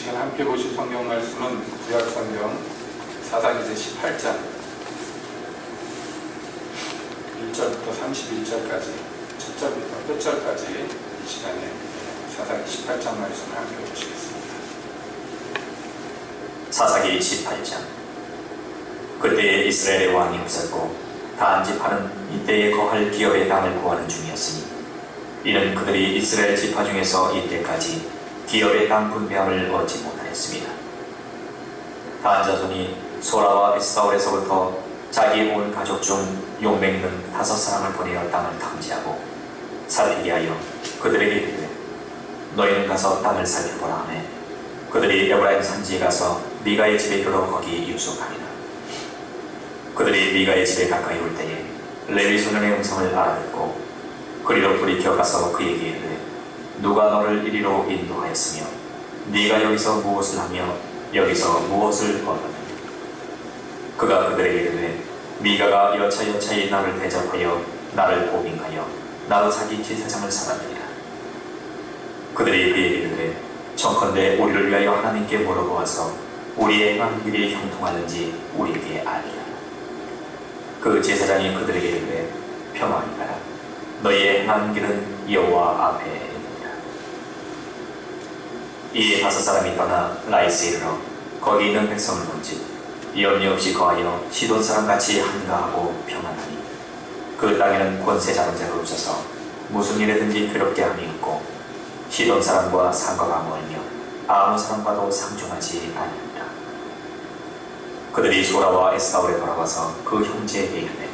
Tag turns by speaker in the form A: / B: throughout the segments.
A: 시간 함께 보실 성경 말씀은 구약성경 사사기제 18장 1절부터 31절까지, 첫 절부터 끝절까지 이 시간에 사사기 18장 말씀을 함께 보시겠습니다.
B: 사사기 18장. 그때에 이스라엘의 왕이 없었고 다한 지파는 이때에 거할 기업의 땅을 구하는 중이었으니 이는 그들이 이스라엘 지파 중에서 이때까지 기업의 땅 분배함을 얻지 못하였습니다. 다한 자손이 소라와 에스다올에서부터 자기 온 가족 중 용맹 있는 5사람을 보내어 땅을 탐지하고 살피게 하여 그들에게 이르되 너희는 가서 땅을 살펴보라 하매 그들이 에브라임 산지에 가서 미가의 집에 이르러 거기 유숙하니라. 그들이 미가의 집에 가까이 올 때에 레위 소년의 음성을 알아듣고 그리로 돌이켜 가서 그에게 이르되 누가 너를 이리로 인도하였으며 네가 여기서 무엇을 하며 여기서 무엇을 얻었느냐. 그가 그들에게 이르되 미가가 여차여차히 나를 대접하여 나를 고빙하여 나로 자기 제사장을 삼았느니라. 그들이 그에게 이르되 청컨대 우리를 위하여 하나님께 물어보아서 우리의 행한 길이 형통하는지 우리에게 알게 하라. 그 제사장이 그들에게 이르되 평안히 가라. 너희의 행한 길은 여호와 앞에 있느니라. 이에 5사람이 떠나 라이스에 이르러 거기 있는 백성을 본즉 염려 없이 거하여 시돈 사람같이 한가하고 평안하니 그 땅에는 권세 잡은 자가 없어서 무슨 일에든지 괴롭게 함이 없고 시돈 사람과 상과가 멀며 아무 사람과도 상종하지 아니하니라. 그들이 소라와 에스다올에 돌아와서 그 형제에게 이르되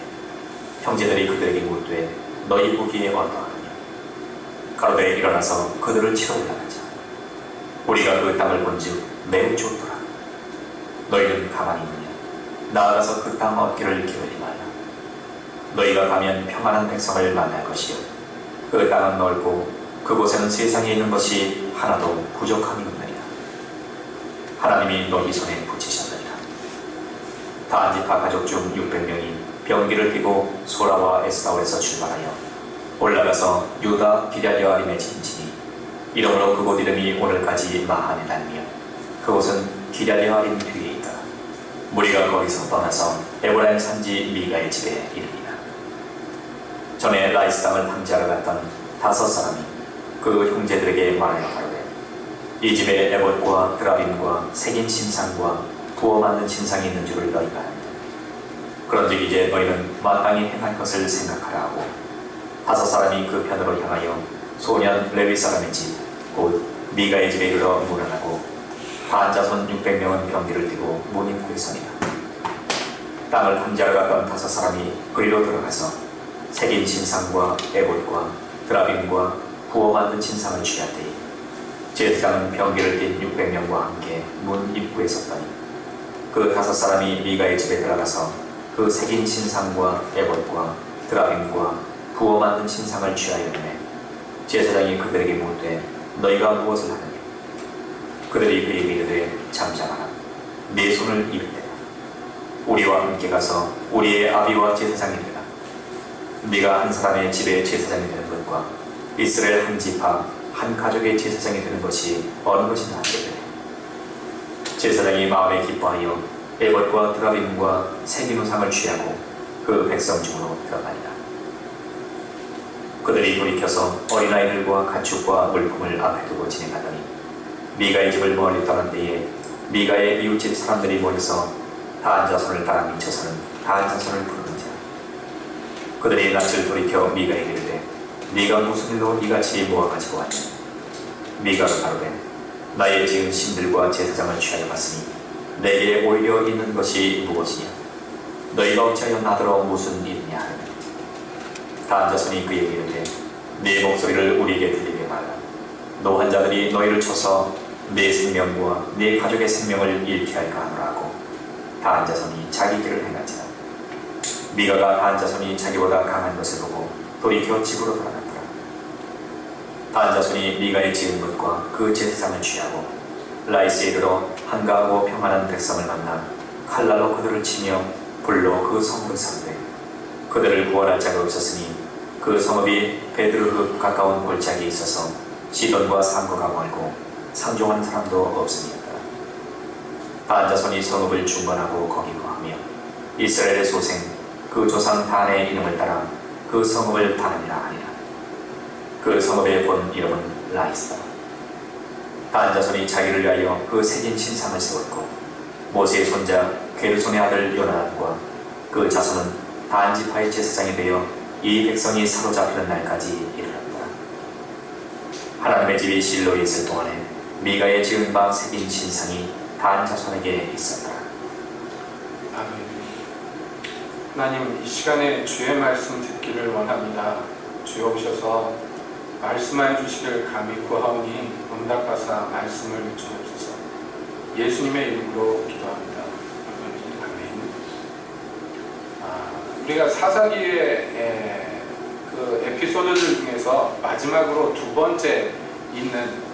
B: 형제들이 그들에게 묻되 너희 보기에 어떠하느냐. 가로되 일어나서 그들을 치러 올라가자. 우리가 그 땅을 본즉 매우 좋더라. 너희는 가만히 있느냐. 나아가서 그 땅 얻기를 기울이 말라. 너희가 가면 평안한 백성을 만날 것이요 그 땅은 넓고 그곳에는 세상에 있는 것이 하나도 부족함이 없느니라. 하나님이 너희 손에 붙이셨느니라. 다한 지파 가족 중 600명이 병기를 띠고 소라와 에스다올에서 출발하여 올라가서 유다 기럇여아림에 진치니 이러므로 그곳 이름이 오늘까지 마하네단이며 그곳은 기럇여아림 뒤에 있다. 무리가 거기서 떠나서 에브라임 산지 미가의 집에 이르니라. 전에 라이스 땅을 탐지하러 갔던 5사람이 그 형제들에게 말하여 가로되 이 집에 에봇과 드라빔과 새긴 신상과 부어 만든 신상이 있는 줄을 너희가 아느냐. 그런즉 이제 너희는 마땅히 행할 것을 생각하라 하고 5사람이 그 편으로 향하여 소년 레위 사람의 집 곧 미가의 집에 이르러 문을 하고 다한 자손 600명은 병기를 띠고 문 입구에 서니라. 땅을 탐지하러 갔던 5사람이 그리로 들어가서 새긴 신상과 에봇과 드라빔과 부어 만든 신상을 취하되 제사장은 병기를 띤 600명과 함께 문 입구에 섰더니 그 5사람이 미가의 집에 들어가서 그 새긴 신상과 에봇과 드라빔과 부어 만든 신상을 취하였네. 제사장이 그들에게 묻되 너희가 무엇을 하느냐. 그들이 그에게 이르되 잠잠하라. 네 손을 이르되 우리와 함께 가서 우리의 아비와 제사장이 되라. 네가 한 사람의 집에 제사장이 되는 것과 이스라엘 한 지파 한 가족의 제사장이 되는 것이 어느 것이 낫게. 제사장이 마음에 기뻐하여 에봇과 드라빔과 새긴 우상을 취하고 그 백성 중으로 들어가니라. 그들이 돌이켜서 어린아이들과 가축과 물품을 앞에 두고 진행하더니 미가의 집을 멀리 떠난 데에 미가의 이웃집 사람들이 모여서 다한 자손을 따라 미쳐서는 다한 자손을 부르는지라. 그들이 낯을 돌이켜 미가에게 이르되 네가 무슨 일로 이같이 모아가지고 왔냐. 미가가 가로되 나의 지은 신들과 제사장을 취하여 갔으니 내게 오히려 있는 것이 무엇이냐. 너희가 어찌하여 나더러 무슨 일이냐 하느냐. 다한 자손이 그에게 이르되 네 목소리를 우리에게 들리게 말라. 노한 자들이 너희를 쳐서 네 생명과 네 가족의 생명을 잃게 할까 하노라 하고 다한 자손이 자기 길을 행하지라. 미가가 다한 자손이 자기보다 강한 것을 보고 돌이켜 집으로 돌아갔더라. 다한 자손이 미가의 지은 것과 그 제사장을 취하고 라이스에 이르러 한가하고 평안한 백성을 만나 칼날로 그들을 치며 불로 그 성읍을 사르되 그들을 구원할 자가 없었으니 그 성읍이 베드르흡 가까운 골짜기에 있어서 시돈과 상고가 멀고 상종하는 사람도 없으니였다. 단 자손이 성읍을 중건하고 거기 거하며 이스라엘의 소생 그 조상 단의 이름을 따라 그 성읍을 단이라 하니라. 그 성읍의 본 이름은 라이스다. 단 자손이 자기를 위하여 그 새긴 신상을 세웠고 모세의 손자 게르손의 아들 요나단과 그 자손은 단 지파의 제사장이 되어 이 백성이 사로잡히는 날까지 이르렀다. 하나님의 집이 실로에 있을 동안에 미가의 지은 바 새긴 신상이 단 자손에게 있었다.
A: 아멘. 하나님, 이 시간에 주의 말씀 듣기를 원합니다. 주여 오셔서 말씀하여 주시길 감히 구하오니 응답하사 말씀을 주옵소서. 예수님의 이름으로 기도합니다. 아멘. 우리가 사사기의 그 에피소드들 중에서 마지막으로 두 번째 있는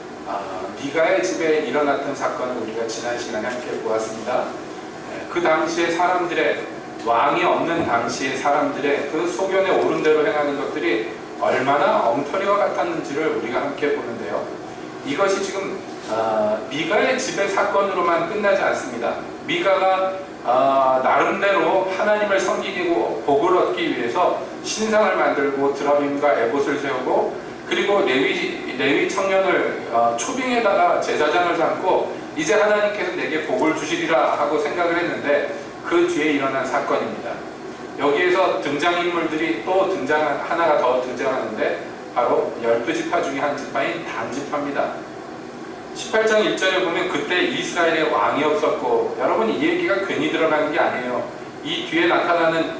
A: 미가의 집에 일어났던 사건을 우리가 지난 시간에 함께 보았습니다. 그 당시에 사람들의, 왕이 없는 당시에 사람들의 그 소견에 옳은 대로 행하는 것들이 얼마나 엉터리와 같았는지를 우리가 함께 보는데요. 이것이 지금 미가의 집의 사건으로만 끝나지 않습니다. 미가가 나름대로 하나님을 섬기고 복을 얻기 위해서 신상을 만들고 드라빔과 에봇을 세우고, 그리고 레위 청년을 초빙에다가 제사장을 삼고 이제 하나님께서 내게 복을 주시리라 하고 생각을 했는데 그 뒤에 일어난 사건입니다. 여기에서 등장인물들이 또 하나가 더 등장하는데 바로 12지파 중에 한 지파인 단지파입니다. 18장 1절에 보면 그때 이스라엘에 왕이 없었고, 여러분 이 얘기가 괜히 들어가는 게 아니에요. 이 뒤에 나타나는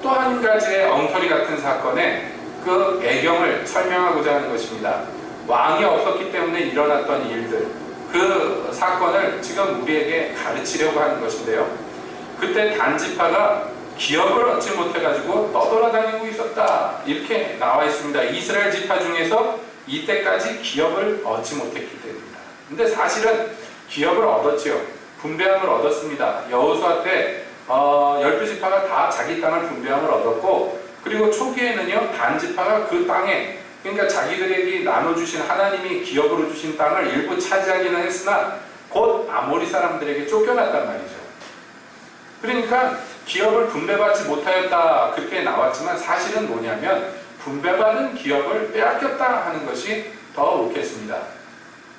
A: 또 한 가지의 엉터리 같은 사건에 그 배경을 설명하고자 하는 것입니다. 왕이 없었기 때문에 일어났던 일들, 그 사건을 지금 우리에게 가르치려고 하는 것인데요. 그때 단지파가 기업을 얻지 못해가지고 떠돌아다니고 있었다, 이렇게 나와 있습니다. 이스라엘 지파 중에서 이때까지 기업을 얻지 못했기 때문입니다. 근데 사실은 기업을 얻었지요. 분배함을 얻었습니다. 여호수아 때 12지파가 다 자기 땅을 분배함을 얻었고, 그리고 초기에는요, 단지파가 그 땅에, 그러니까 자기들에게 나눠주신, 하나님이 기업으로 주신 땅을 일부 차지하기는 했으나 곧 아모리 사람들에게 쫓겨났단 말이죠. 그러니까 기업을 분배받지 못하였다, 그렇게 나왔지만 사실은 뭐냐면 분배받은 기업을 빼앗겼다 하는 것이 더 옳겠습니다.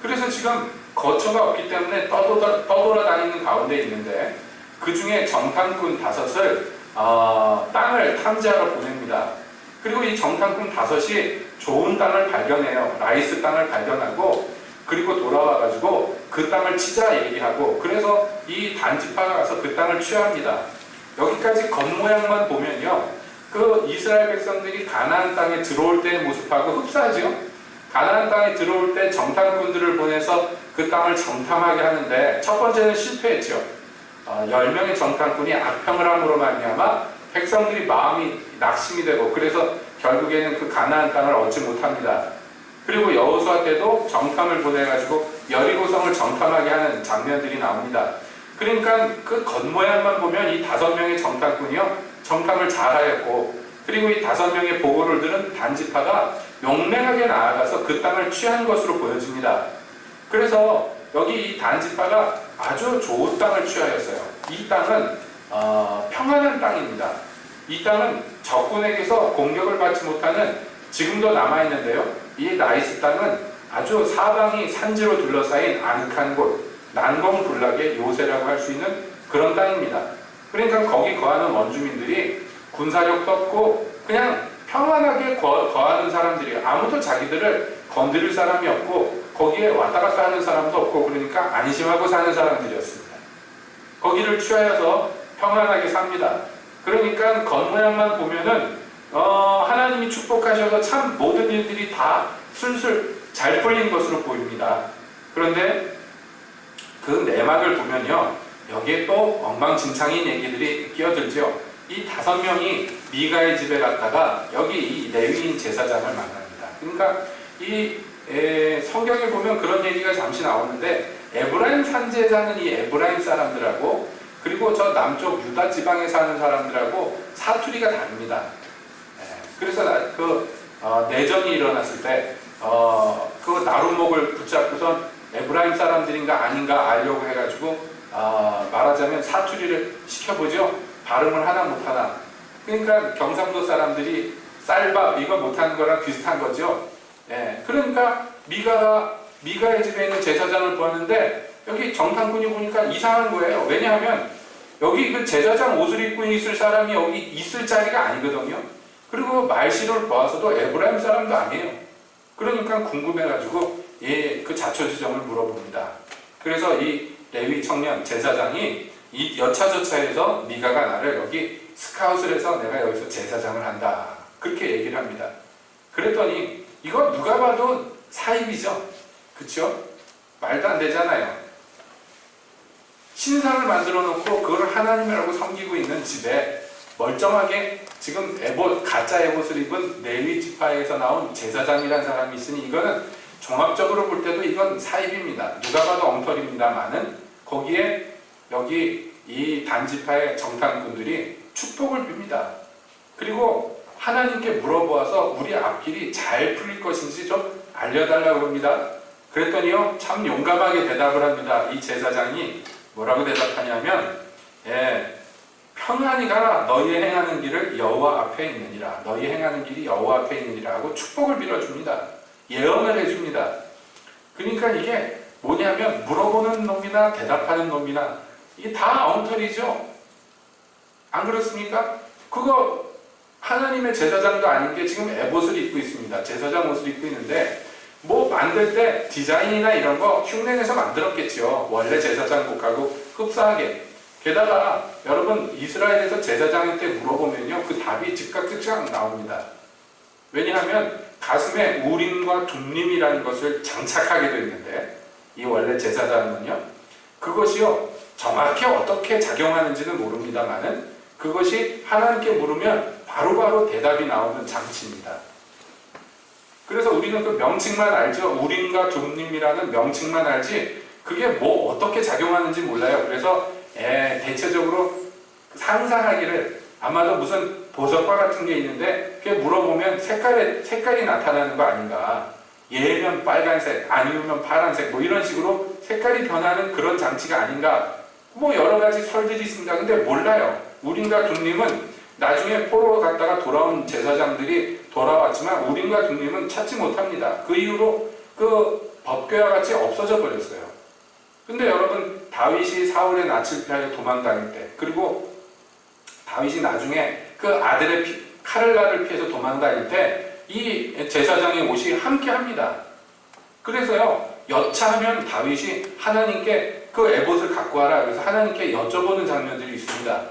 A: 그래서 지금 거처가 없기 때문에 떠돌아다니는 가운데 있는데, 그 중에 정탐꾼 5을 땅을 탐지하러 보냅니다. 그리고 이 정탐꾼 5이 좋은 땅을 발견해요. 라이스 땅을 발견하고, 그리고 돌아와가지고 그 땅을 치자 얘기하고, 그래서 이 단지파가 가서 그 땅을 취합니다. 여기까지 겉모양만 보면요, 그 이스라엘 백성들이 가나안 땅에 들어올 때의 모습하고 흡사하죠. 가나안 땅에 들어올 때 정탐꾼들을 보내서 그 땅을 정탐하게 하는데 첫 번째는 실패했죠. 10명의 정탐꾼이 악평을 함으로 말미암아 백성들이 마음이 낙심이 되고, 그래서 결국에는 그 가나안 땅을 얻지 못합니다. 그리고 여호수아 때도 정탐을 보내가지고 여리고성을 정탐하게 하는 장면들이 나옵니다. 그러니까 그 겉모양만 보면 이 5명의 정탐꾼이요, 정탐을 잘하였고, 그리고 이 5명의 보고를 들은 단지파가 용맹하게 나아가서 그 땅을 취한 것으로 보여집니다. 그래서 여기 이 단지파가 아주 좋은 땅을 취하였어요. 이 땅은 평안한 땅입니다. 이 땅은 적군에게서 공격을 받지 못하는, 지금도 남아있는데요, 이 라이스 땅은 아주 사방이 산지로 둘러싸인 아늑한 곳, 난공불락의 요새라고 할 수 있는 그런 땅입니다. 그러니까 거기 거하는 원주민들이 군사력도 없고 그냥 평안하게 거하는 사람들이에요. 아무도 자기들을 건드릴 사람이 없고 거기에 왔다 갔다 하는 사람도 없고, 그러니까 안심하고 사는 사람들이었습니다. 거기를 취하여서 평안하게 삽니다. 그러니까 겉모양만 보면은 하나님이 축복하셔서 참 모든 일들이 다 술술 잘 풀린 것으로 보입니다. 그런데 그 내막을 보면요, 여기에 또 엉망진창인 얘기들이 끼어들죠. 이 5명이 미가의 집에 갔다가 여기 이 레위인 제사장을 만납니다. 그러니까 이 성경에 보면 그런 얘기가 잠시 나오는데, 에브라임 산지에 사는 이 에브라임 사람들하고 그리고 저 남쪽 유다 지방에 사는 사람들하고 사투리가 다릅니다. 그래서 내전이 일어났을 때 그 나루목을 붙잡고선 에브라임 사람들인가 아닌가 알려고 해가지고 말하자면 사투리를 시켜보죠. 발음을 하나 못하나. 그러니까 경상도 사람들이 쌀밥 이거 못하는 거랑 비슷한 거죠. 예, 그러니까 미가의 집에 있는 제사장을 보았는데 여기 정탐꾼이 보니까 이상한 거예요. 왜냐하면 여기 그 제사장 옷을 입고 있을 사람이 여기 있을 자리가 아니거든요. 그리고 말씨를 보아서도 에브라임 사람도 아니에요. 그러니까 궁금해가지고 그 자초지종을 물어봅니다. 그래서 이 레위 청년 제사장이 이 여차저차해서 미가가 나를 여기 스카웃을 해서 내가 여기서 제사장을 한다. 그렇게 얘기를 합니다. 그랬더니 이거 누가 봐도 사입이죠. 그쵸? 말도 안 되잖아요. 신상을 만들어 놓고 그걸 하나님이라고 섬기고 있는 집에 멀쩡하게 지금 가짜 에봇을 입은 레위 지파에서 나온 제사장이라는 사람이 있으니 이거는 종합적으로 볼 때도 이건 사입입니다. 누가 봐도 엉터리입니다만은 거기에 여기 이 단지파의 정탐꾼들이 축복을 빕니다. 그리고 하나님께 물어보아서 우리 앞길이 잘 풀릴 것인지 좀 알려달라고 합니다. 그랬더니요 참 용감하게 대답을 합니다. 이 제사장이 뭐라고 대답하냐면 평안히 가라. 너희 행하는 길을 여호와 앞에 있느니라. 너희 행하는 길이 여호와 앞에 있느니라 하고 축복을 빌어줍니다. 예언을 해줍니다. 그러니까 이게 뭐냐면 물어보는 놈이나 대답하는 놈이나 이게 다 엉터리죠. 안 그렇습니까? 그거 하나님의 제사장도 아닌 게 지금 에봇을 입고 있습니다. 제사장 옷을 입고 있는데 뭐 만들 때 디자인이나 이런 거 흉내내서 만들었겠죠. 원래 제사장복하고 흡사하게. 게다가 여러분 이스라엘에서 제사장 때 물어보면요 그 답이 즉각 나옵니다. 왜냐하면 가슴에 우림과 둠림이라는 것을 장착하게 되어 있는데 이 원래 제사장은요 그것이요 정확히 어떻게 작용하는지는 모릅니다만은 그것이 하나님께 물으면 바로바로 대답이 나오는 장치입니다. 그래서 우리는 그 명칭만 알죠. 우림과 둠림이라는 명칭만 알지 그게 뭐 어떻게 작용하는지 몰라요. 그래서 대체적으로 상상하기를 아마도 무슨 보석과 같은 게 있는데 그게 물어보면 색깔이 나타나는 거 아닌가. 얘면 빨간색, 아니면 파란색 뭐 이런 식으로 색깔이 변하는 그런 장치가 아닌가. 뭐 여러 가지 설들이 있습니다. 근데 몰라요. 우림과 둠림은 나중에 포로 갔다가 돌아온 제사장들이 돌아왔지만 우림과 둠림은 찾지 못합니다. 그 이후로 그 법궤와 같이 없어져 버렸어요. 근데 여러분 다윗이 사울의 낯을 피하여 도망다닐 때 그리고 다윗이 나중에 그 아들의 카를라를 피해서 도망다닐 때 이 제사장의 옷이 함께합니다. 그래서요 여차하면 다윗이 하나님께 그 에봇을 갖고 와라 그래서 하나님께 여쭤보는 장면들이 있습니다.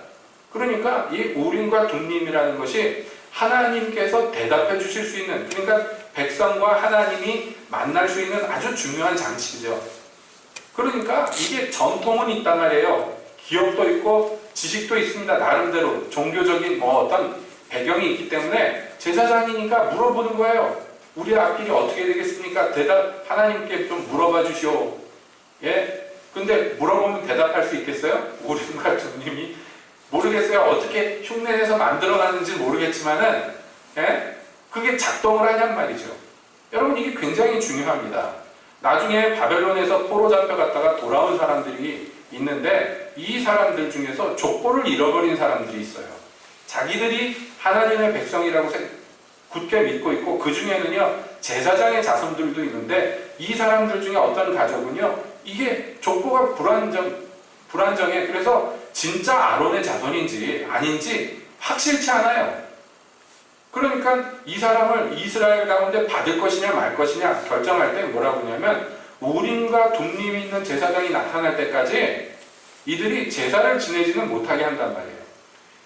A: 그러니까 이 우림과 둠림이라는 것이 하나님께서 대답해 주실 수 있는 그러니까 백성과 하나님이 만날 수 있는 아주 중요한 장치죠. 그러니까 이게 전통은 있단 말이에요. 기억도 있고 지식도 있습니다. 나름대로 종교적인 뭐 어떤 배경이 있기 때문에 제사장이니까 물어보는 거예요. 우리 앞길이 어떻게 되겠습니까? 하나님께 좀 물어봐 주시오. 예? 근데 물어보면 대답할 수 있겠어요? 우림과 둠림이 모르겠어요. 어떻게 흉내내서 만들어가는지 모르겠지만은 그게 작동을 하냔 말이죠. 여러분 이게 굉장히 중요합니다. 나중에 바벨론에서 포로 잡혀갔다가 돌아온 사람들이 있는데 이 사람들 중에서 족보를 잃어버린 사람들이 있어요. 자기들이 하나님의 백성이라고 굳게 믿고 있고 그 중에는요 제사장의 자손들도 있는데 이 사람들 중에 어떤 가족은요 이게 족보가 불안정해. 그래서 진짜 아론의 자손인지 아닌지 확실치 않아요. 그러니까 이 사람을 이스라엘 가운데 받을 것이냐 말 것이냐 결정할 때 뭐라고 하냐면 우림과 둠림이 있는 제사장이 나타날 때까지 이들이 제사를 지내지는 못하게 한단 말이에요.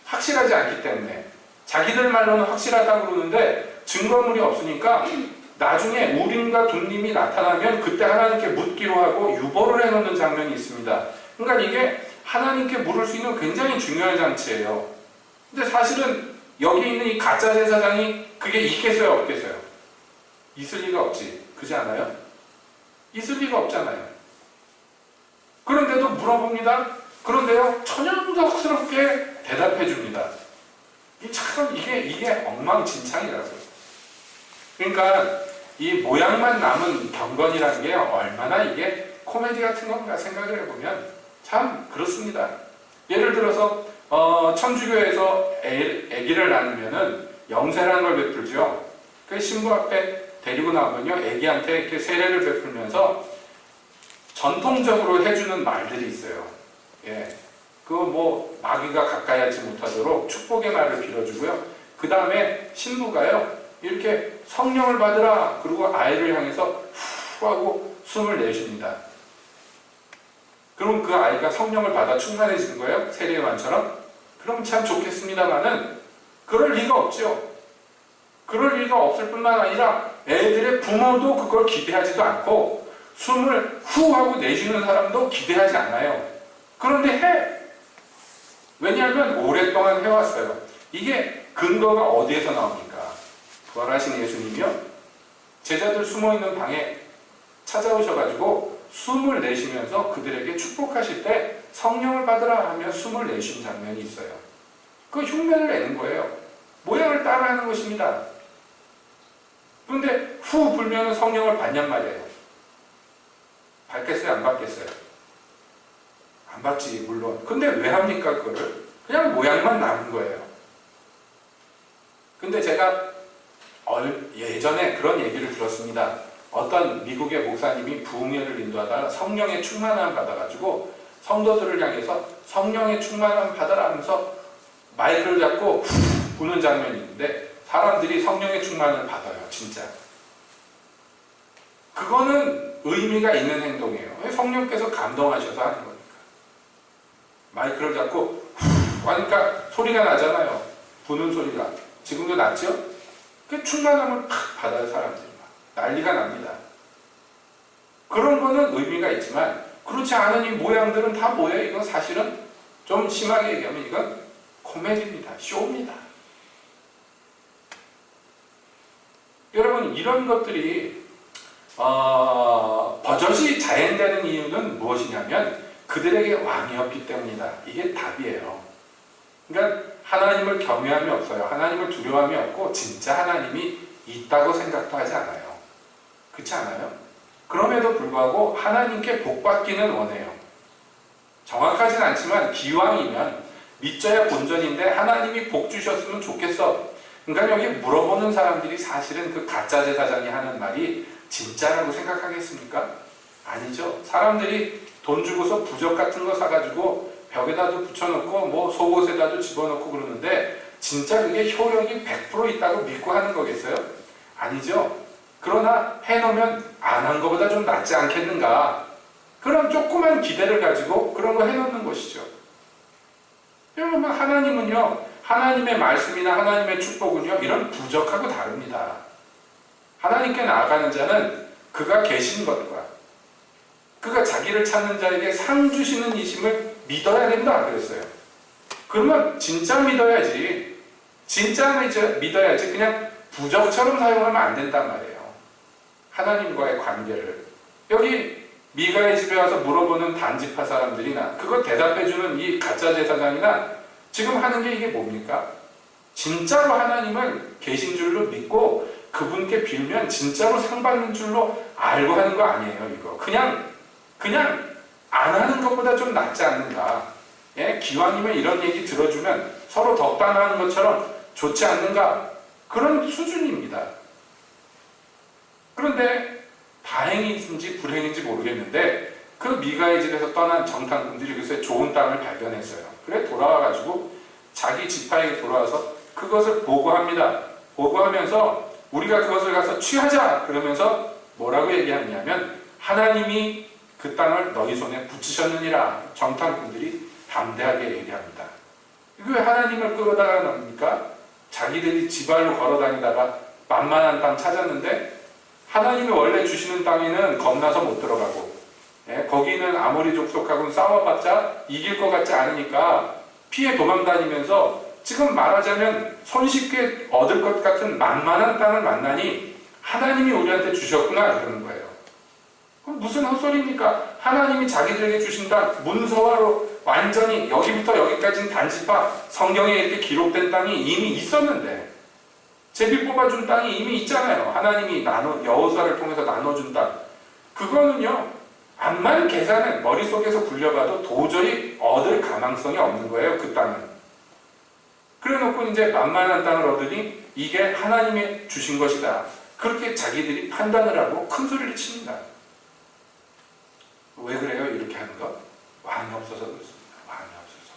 A: 확실하지 않기 때문에. 자기들 말로는 확실하다고 그러는데 증거물이 없으니까 나중에 우림과 둠림이 나타나면 그때 하나님께 묻기로 하고 유보를 해놓는 장면이 있습니다. 그러니까 이게 하나님께 물을 수 있는 굉장히 중요한 장치예요. 근데 사실은 여기 있는 이 가짜 제사장이 그게 있겠어요 없겠어요? 있을 리가 없지. 그렇지 않아요? 있을 리가 없잖아요. 그런데도 물어봅니다. 그런데요 천연덕스럽게 대답해 줍니다. 이게 엉망진창이라고요. 그러니까 이 모양만 남은 경건이라는 게 얼마나 이게 코미디 같은 건가 생각을 해보면 참 그렇습니다. 예를 들어서 천주교에서 아기를 낳으면은 영세라는 걸 베풀죠. 그 신부 앞에 데리고 나오면요, 아기한테 이렇게 세례를 베풀면서 전통적으로 해주는 말들이 있어요. 예, 그 마귀가 가까이 하지 못하도록 축복의 말을 빌어주고요. 그 다음에 신부가요, 이렇게 성령을 받으라. 그리고 아이를 향해서 후 하고 숨을 내쉽니다. 그럼 그 아이가 성령을 받아 충만해지는 거예요? 세례요한처럼? 그럼 참 좋겠습니다만은 그럴 리가 없죠. 그럴 리가 없을 뿐만 아니라 애들의 부모도 그걸 기대하지도 않고 숨을 후 하고 내쉬는 사람도 기대하지 않아요. 그런데 해. 왜냐하면 오랫동안 해왔어요. 이게 근거가 어디에서 나옵니까? 부활하신 예수님이요, 제자들 숨어있는 방에 찾아오셔가지고 숨을 내쉬면서 그들에게 축복하실 때 성령을 받으라 하며 숨을 내쉬는 장면이 있어요. 그 흉내를 내는 거예요. 모양을 따라하는 것입니다. 그런데 후 불면 성령을 받냔 말이에요. 받겠어요? 안 받겠어요? 안 받지, 물론. 근데 왜 합니까, 그거를? 그냥 모양만 남은 거예요. 근데 제가 예전에 그런 얘기를 들었습니다. 어떤 미국의 목사님이 부흥회를 인도하다가 성령의 충만함 받아가지고 성도들을 향해서 성령의 충만함 받아라 하면서 마이크를 잡고 부는 장면이 있는데 사람들이 성령의 충만을 받아요. 진짜. 그거는 의미가 있는 행동이에요. 성령께서 감동하셔서 하는 거니까. 마이크를 잡고 하니까 소리가 나잖아요. 부는 소리가. 지금도 났죠? 그 충만함을 팍 받아요. 사람들이. 난리가 납니다. 그런 거는 의미가 있지만 그렇지 않은 이 모양들은 다 뭐예요? 이건 사실은 좀 심하게 얘기하면 이건 코미디입니다. 쇼입니다. 여러분, 이런 것들이 버젓이 자행되는 이유는 무엇이냐면 그들에게 왕이 없기 때문이다. 이게 답이에요. 그러니까 하나님을 경외함이 없어요. 하나님을 두려워함이 없고 진짜 하나님이 있다고 생각도 하지 않아요. 그렇지 않아요? 그럼에도 불구하고 하나님께 복받기는 원해요. 정확하진 않지만 기왕이면 믿져야 본전인데 하나님이 복 주셨으면 좋겠어. 그러니까 여기 물어보는 사람들이 사실은 그 가짜 제사장이 하는 말이 진짜라고 생각하겠습니까? 아니죠. 사람들이 돈 주고서 부적 같은 거 사가지고 벽에다도 붙여놓고 속옷에다도 집어넣고 그러는데 진짜 그게 효력이 100% 있다고 믿고 하는 거겠어요? 아니죠. 그러나 해놓으면 안 한 것보다 좀 낫지 않겠는가? 그런 조그만 기대를 가지고 그런 거 해놓는 것이죠. 여러분, 하나님은요, 하나님의 말씀이나 하나님의 축복은요, 이런 부적하고 다릅니다. 하나님께 나아가는 자는 그가 계신 것과 그가 자기를 찾는 자에게 상 주시는 이심을 믿어야 된다 그랬어요. 그러면 진짜 믿어야지. 진짜 믿어야지. 그냥 부적처럼 사용하면 안 된단 말이에요. 하나님과의 관계를. 여기 미가의 집에 와서 물어보는 단지파 사람들이나 그거 대답해주는 이 가짜 제사장이나 지금 하는 게 이게 뭡니까? 진짜로 하나님을 계신 줄로 믿고 그분께 빌면 진짜로 상 받는 줄로 알고 하는 거 아니에요. 이거 그냥 안 하는 것보다 좀 낫지 않는가? 예? 기왕이면 이런 얘기 들어주면 서로 덕담하는 것처럼 좋지 않는가? 그런 수준입니다. 그런데 다행인지 불행인지 모르겠는데 그 미가의 집에서 떠난 정탐꾼들이 글쎄 좋은 땅을 발견했어요. 그래 돌아와가지고 자기 지파에게 돌아와서 그것을 보고합니다. 보고하면서 우리가 그것을 가서 취하자 그러면서 뭐라고 얘기하냐면 하나님이 그 땅을 너희 손에 붙이셨느니라. 정탐꾼들이 담대하게 얘기합니다. 이거 왜 하나님을 끌어다가 놉니까? 자기들이 지발로 걸어다니다가 만만한 땅 찾았는데 하나님이 원래 주시는 땅에는 겁나서 못 들어가고 거기는 아모리 족속하고는 싸워봤자 이길 것 같지 않으니까 피해 도망다니면서 지금 말하자면 손쉽게 얻을 것 같은 만만한 땅을 만나니 하나님이 우리한테 주셨구나 그러는 거예요. 그럼 무슨 헛소리입니까? 하나님이 자기들에게 주신 땅 문서화로 완전히 여기부터 여기까지는 단지파 성경에 이렇게 기록된 땅이 이미 있었는데 제비 뽑아준 땅이 이미 있잖아요. 하나님이 여호수아를 통해서 나눠준 땅. 그거는요 암만 계산을 머릿속에서 굴려봐도 도저히 얻을 가망성이 없는 거예요. 그 땅은. 그래놓고 이제 만만한 땅을 얻으니 이게 하나님이 주신 것이다. 그렇게 자기들이 판단을 하고 큰 소리를 칩니다. 왜 그래요? 이렇게 하는 거? 왕이 없어서 그렇습니다. 왕이 없어서.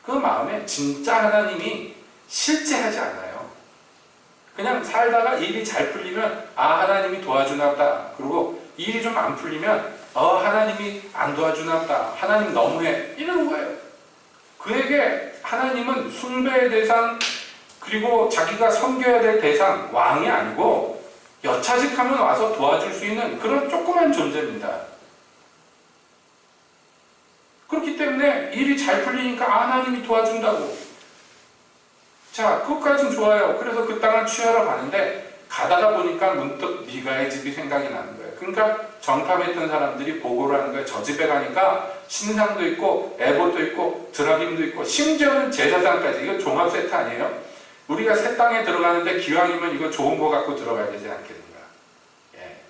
A: 그 마음에 진짜 하나님이 실제하지 않아요. 그냥 살다가 일이 잘 풀리면 하나님이 도와주나 보다. 그리고 일이 좀 안 풀리면 하나님이 안 도와주나 보다. 하나님 너무해. 이러는 거예요. 그에게 하나님은 숭배의 대상, 그리고 자기가 섬겨야 될 대상, 왕이 아니고 여차직하면 와서 도와줄 수 있는 그런 조그만 존재입니다. 그렇기 때문에 일이 잘 풀리니까 하나님이 도와준다고. 자, 그것까진 좋아요. 그래서 그 땅을 취하러 가는데 가다가 보니까 문득 미가의 집이 생각이 나는 거예요. 그러니까 정탐했던 사람들이 보고를 하는 거예요. 저 집에 가니까 신상도 있고 에봇도 있고 드라김도 있고 심지어는 제사장까지. 이거 종합 세트 아니에요? 우리가 새 땅에 들어가는데 기왕이면 이거 좋은 거 갖고 들어가야 되지 않겠는가. 예.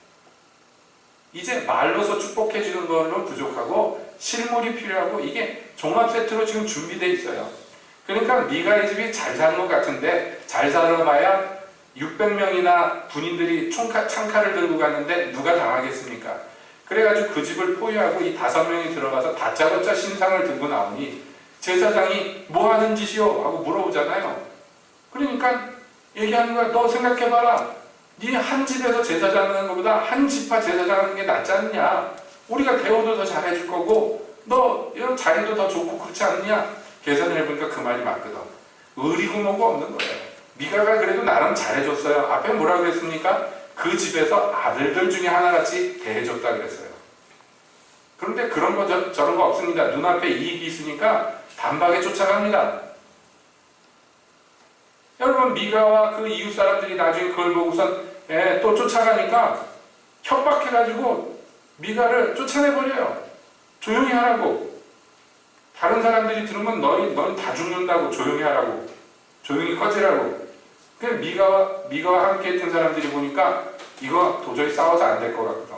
A: 이제 말로서 축복해 주는 거는 부족하고 실물이 필요하고 이게 종합 세트로 지금 준비되어 있어요. 그러니까 미가의 집이 잘 사는 것 같은데 잘 살아봐야 600명이나 군인들이 창칼을 들고 갔는데 누가 당하겠습니까? 그래가지고 그 집을 포위하고 이 5명이 들어가서 다짜고짜 신상을 들고 나오니 제사장이 뭐 하는 짓이요? 하고 물어보잖아요. 그러니까 얘기하는 거야. 너 생각해봐라. 네 한 집에서 제사장 하는 것보다 한 집파 제사장 하는 게 낫지 않냐? 우리가 대우도 더 잘해줄 거고 너 이런 자리도 더 좋고 그렇지 않냐? 계산을 해보니까 그 말이 맞거든. 의리고 뭐고 없는 거예요. 미가가 그래도 나름 잘해줬어요. 앞에 뭐라고 했습니까? 그 집에서 아들들 중에 하나같이 대해줬다 그랬어요. 그런데 그런 거 저런 거 없습니다. 눈앞에 이익이 있으니까 단박에 쫓아갑니다. 여러분, 미가와 그 이웃 사람들이 나중에 그걸 보고선 또 쫓아가니까 협박해가지고 미가를 쫓아내버려요. 조용히 하라고. 다른 사람들이 들으면 넌 다 죽는다고. 조용히 하라고. 조용히 꺼지라고. 그래서 미가와 함께 했던 사람들이 보니까 이거 도저히 싸워서 안 될 것 같거든.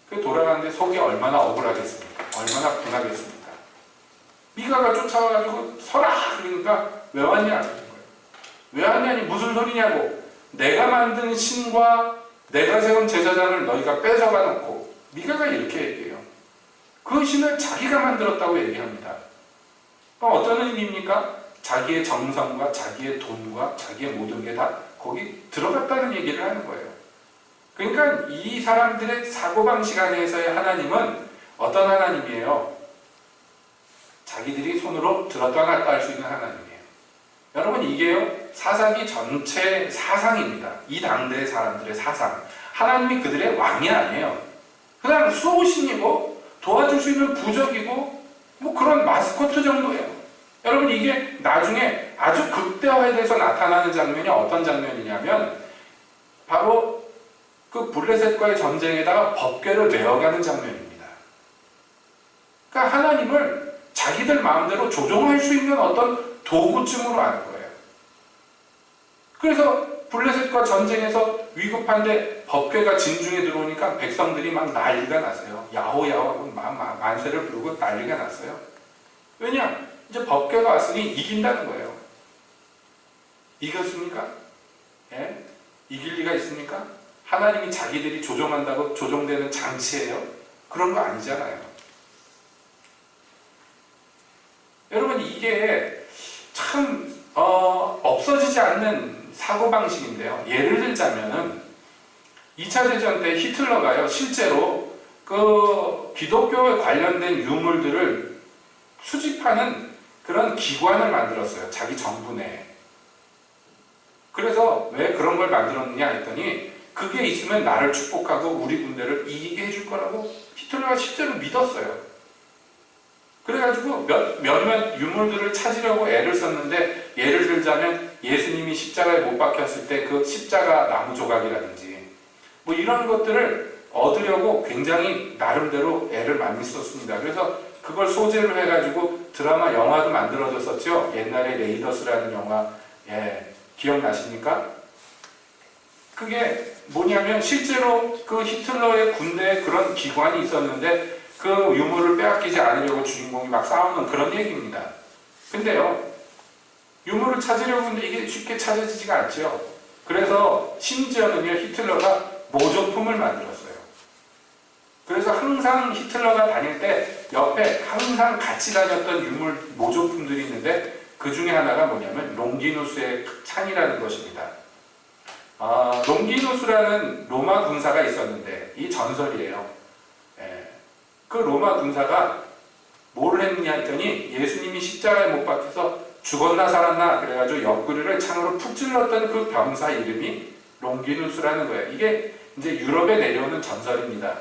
A: 그래서 돌아가는데 속이 얼마나 억울하겠습니까? 얼마나 분하겠습니까? 미가가 쫓아와가지고 서라! 그러니까 왜 왔냐? 왜 왔냐니 무슨 소리냐고. 내가 만든 신과 내가 세운 제사장을 너희가 뺏어가 놓고. 미가가 이렇게 얘기해요. 그 신을 자기가 만들었다고 얘기합니다. 그럼 어떤 의미입니까? 자기의 정성과 자기의 돈과 자기의 모든 게 다 거기 들어갔다는 얘기를 하는 거예요. 그러니까 이 사람들의 사고방식 안에서의 하나님은 어떤 하나님이에요? 자기들이 손으로 들었다 놨다 할 수 있는 하나님이에요. 여러분, 이게요, 사사기 전체 사상입니다. 이 당대의 사람들의 사상. 하나님이 그들의 왕이 아니에요. 그냥 수호신이고 도와줄 수 있는 부적이고 뭐 그런 마스코트 정도예요. 여러분, 이게 나중에 아주 극대화돼서 나타나는 장면이 어떤 장면이냐면 바로 그 블레셋과의 전쟁에다가 법궤를 메어가는 장면입니다. 그러니까 하나님을 자기들 마음대로 조종할 수 있는 어떤 도구쯤으로 아는 거예요. 그래서 블레셋과 전쟁에서 위급한데 법궤가 진중에 들어오니까 백성들이 막 난리가 났어요. 야호야호 막 만세를 부르고 난리가 났어요. 왜냐? 이제 법궤가 왔으니 이긴다는 거예요. 이겼습니까? 예? 이길 리가 있습니까? 하나님이 자기들이 조종한다고 조종되는 장치예요? 그런 거 아니잖아요. 여러분, 이게 참 없어지지 않는 사고방식인데요. 예를 들자면은 2차 대전 때 히틀러가요, 실제로 그 기독교에 관련된 유물들을 수집하는 그런 기관을 만들었어요. 자기 정부 내에. 그래서 왜 그런 걸 만들었느냐 했더니 그게 있으면 나를 축복하고 우리 군대를 이기게 해줄 거라고 히틀러가 실제로 믿었어요. 그래가지고 몇몇 유물들을 찾으려고 애를 썼는데, 예를 들자면 예수님이 십자가에 못 박혔을 때 그 십자가 나무 조각이라든지 뭐 이런 것들을 얻으려고 굉장히 나름대로 애를 많이 썼습니다. 그래서 그걸 소재로 해가지고 드라마, 영화도 만들어졌었죠. 옛날에 레이더스라는 영화, 기억나십니까? 그게 뭐냐면 실제로 그 히틀러의 군대에 그런 기관이 있었는데 그 유물을 빼앗기지 않으려고 주인공이 막 싸우는 그런 얘기입니다. 근데요, 유물을 찾으려고 하는데 이게 쉽게 찾아지지가 않죠. 그래서 심지어는요, 히틀러가 모조품을 만들었어요. 그래서 항상 히틀러가 다닐 때 옆에 항상 같이 다녔던 유물 모조품들이 있는데 그 중에 하나가 뭐냐면 롱기누스의 창이라는 것입니다. 롱기누스라는 로마 군사가 있었는데 이 전설이에요. 그 로마 군사가 뭘 했느냐 했더니 예수님이 십자가에 못 박혀서 죽었나 살았나 그래가지고 옆구리를 창으로 푹 찔렀던 그 병사 이름이 롱기누스라는 거예요. 이게 이제 유럽에 내려오는 전설입니다.